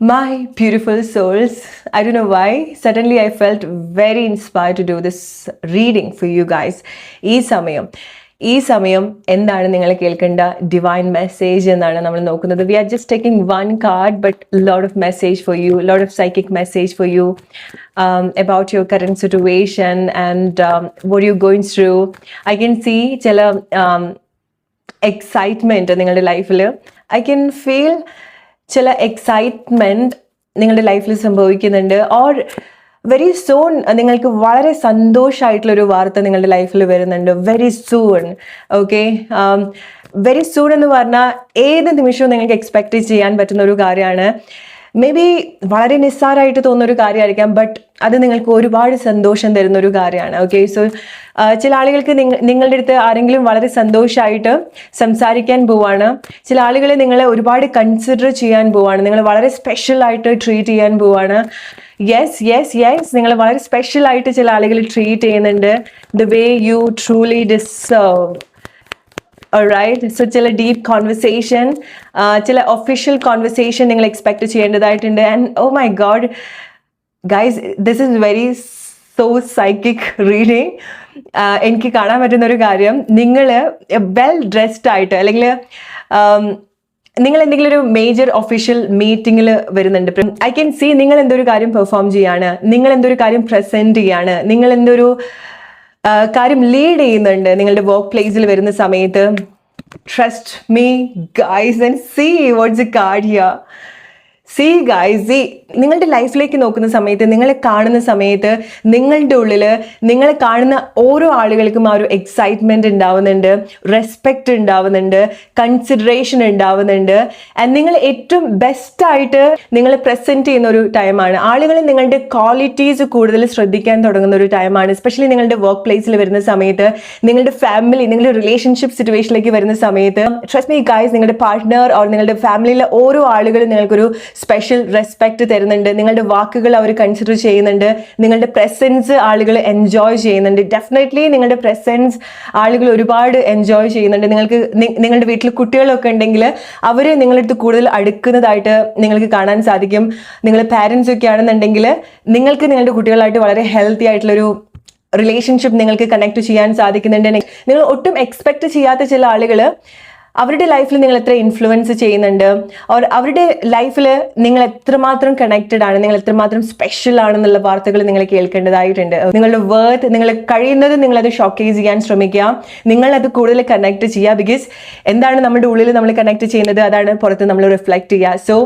My beautiful souls, I don't know why, suddenly I felt very inspired to do this reading for you guys. ഈ സമയം എന്താണ് നിങ്ങൾ കേൾക്കേണ്ട divine message എന്നാണ് നമ്മൾ നോക്കുന്നത്. We are just taking one card but lot of message for you, lot of psychic message for you about your current situation and what you're going through. I can see ചില excitement നിങ്ങളുടെ ലൈഫിൽ. I can feel ചില excitement നിങ്ങളുടെ ലൈഫിൽ സംഭവിക്കുന്നുണ്ട്. Or very soon നിങ്ങൾക്ക് വളരെ സന്തോഷമായിട്ടുള്ളൊരു വാർത്ത നിങ്ങളുടെ ലൈഫിൽ വരുന്നുണ്ട്. Very soon. Okay, very soon എന്ന് പറഞ്ഞാൽ ഏത് നിമിഷവും നിങ്ങൾക്ക് എക്സ്പെക്റ്റ് ചെയ്യാൻ പറ്റുന്ന ഒരു കാര്യമാണ്. മേ ബി വളരെ നിസ്സാരമായിട്ട് തോന്നുന്നൊരു കാര്യമായിരിക്കാം, ബട്ട് അത് നിങ്ങൾക്ക് ഒരുപാട് സന്തോഷം തരുന്ന ഒരു കാര്യമാണ്. ഓക്കെ, സോ ചില ആളുകൾക്ക് നിങ്ങളുടെ അടുത്ത് ആരെങ്കിലും വളരെ സന്തോഷമായിട്ട് സംസാരിക്കാൻ പോവാണ്. ചില ആളുകളെ നിങ്ങളെ ഒരുപാട് കൺസിഡർ ചെയ്യാൻ പോവാണ്. നിങ്ങൾ വളരെ സ്പെഷ്യലായിട്ട് ട്രീറ്റ് ചെയ്യാൻ പോവാണ്. യെസ് നിങ്ങൾ വളരെ സ്പെഷ്യലായിട്ട് ചില ആളുകൾ ട്രീറ്റ് ചെയ്യുന്നുണ്ട്. The way you truly deserve. Alright, so ചില ഡീപ്പ് കോൺവെർസേഷൻ, ചില ഒഫീഷ്യൽ കോൺവെർസേഷൻ നിങ്ങൾ എക്സ്പെക്ട് ചെയ്യേണ്ടതായിട്ടുണ്ട്. And oh my god guys, this is very so psychic reading. എനിക്ക് കാണാൻ പറ്റുന്ന ഒരു കാര്യം, നിങ്ങൾ വെൽ ഡ്രസ്ഡ് ആയിട്ട് അല്ലെങ്കിൽ നിങ്ങൾ എന്തെങ്കിലും ഒരു മേജർ ഒഫീഷ്യൽ മീറ്റിങ്ങിൽ വരുന്നുണ്ട്. ഐ ക്യാൻ സീ നിങ്ങൾ എന്തൊരു കാര്യം പെർഫോം ചെയ്യാണ്, നിങ്ങൾ എന്തൊരു കാര്യം പ്രസൻറ്റ് ചെയ്യാണ്, നിങ്ങൾ എന്തൊരു കാര്യം ലീഡ് ചെയ്യുന്നുണ്ട് നിങ്ങളുടെ വർക്ക് പ്ലേസിൽ വരുന്ന സമയത്ത്. Trust me guys and see what's a card here. See guys, see നിങ്ങളുടെ ലൈഫിലേക്ക് നോക്കുന്ന സമയത്ത്, നിങ്ങളെ കാണുന്ന സമയത്ത് നിങ്ങളുടെ ഉള്ളിൽ നിങ്ങളെ കാണുന്ന ഓരോ ആളുകൾക്കും ആ ഒരു എക്സൈറ്റ്മെൻറ്റ് ഉണ്ടാവുന്നുണ്ട്, റെസ്പെക്റ്റ് ഉണ്ടാവുന്നുണ്ട്, കൺസിഡറേഷൻ ഉണ്ടാവുന്നുണ്ട്. ആൻഡ് നിങ്ങൾ ഏറ്റവും ബെസ്റ്റായിട്ട് നിങ്ങൾ പ്രസൻറ്റ് ചെയ്യുന്ന ഒരു ടൈമാണ്. ആളുകൾ നിങ്ങളുടെ ക്വാളിറ്റീസ് കൂടുതൽ ശ്രദ്ധിക്കാൻ തുടങ്ങുന്ന ഒരു ടൈമാണ്. എസ്പെഷ്യലി നിങ്ങളുടെ വർക്ക് പ്ലേസിൽ വരുന്ന സമയത്ത്, നിങ്ങളുടെ ഫാമിലി, നിങ്ങളുടെ റിലേഷൻഷിപ്പ് സിറ്റുവേഷനിലേക്ക് വരുന്ന സമയത്ത്. ട്രസ്റ്റ് മീ ഗൈസ്, നിങ്ങളുടെ പാർട്ട്ണർ ഓർ നിങ്ങളുടെ ഫാമിലിയിലെ ഓരോ ആളുകളും നിങ്ങൾക്കൊരു സ്പെഷ്യൽ റെസ്പെക്റ്റ് തരുന്നുണ്ട്. നിങ്ങളുടെ വാക്കുകൾ അവർ കൺസിഡർ ചെയ്യുന്നുണ്ട്. നിങ്ങളുടെ പ്രസൻസ് ആളുകൾ എൻജോയ് ചെയ്യുന്നുണ്ട്. ഡെഫിനറ്റ്ലി നിങ്ങളുടെ പ്രസൻസ് ആളുകൾ ഒരുപാട് എൻജോയ് ചെയ്യുന്നുണ്ട്. നിങ്ങളുടെ വീട്ടിൽ കുട്ടികളൊക്കെ ഉണ്ടെങ്കിൽ അവർ നിങ്ങളുടെ അടുത്ത് കൂടുതൽ അടുക്കുന്നതായിട്ട് നിങ്ങൾക്ക് കാണാൻ സാധിക്കും. നിങ്ങൾ പാരൻസ് ഒക്കെ ആണെന്നുണ്ടെങ്കിൽ നിങ്ങൾക്ക് നിങ്ങളുടെ കുട്ടികളായിട്ട് വളരെ ഹെൽത്തി ആയിട്ടുള്ളൊരു റിലേഷൻഷിപ്പ് നിങ്ങൾക്ക് കണക്ട് ചെയ്യാൻ സാധിക്കുന്നുണ്ട്. നിങ്ങൾ ഒട്ടും എക്സ്പെക്ട് ചെയ്യാത്ത ചില ആളുകൾ അവരുടെ ലൈഫിൽ നിങ്ങൾ എത്ര ഇൻഫ്ലുവൻസ് ചെയ്യുന്നുണ്ട്, അവരുടെ ലൈഫിൽ നിങ്ങൾ എത്രമാത്രം കണക്റ്റഡ് ആണ്, നിങ്ങൾ എത്രമാത്രം സ്പെഷ്യൽ ആണെന്നുള്ള വാർത്തകൾ നിങ്ങൾ കേൾക്കേണ്ടതായിട്ടുണ്ട്. നിങ്ങളുടെ വേർത്ത്, നിങ്ങൾ കഴിയുന്നത് നിങ്ങളത് ഷോക്കേസ് ചെയ്യാൻ ശ്രമിക്കുക. നിങ്ങളത് കൂടുതൽ കണക്ട് ചെയ്യുക. ബിക്കോസ് എന്താണ് നമ്മുടെ ഉള്ളിൽ നമ്മൾ കണക്ട് ചെയ്യുന്നത്, അതാണ് പുറത്ത് നമ്മൾ റിഫ്ലക്ട് ചെയ്യുക. സോ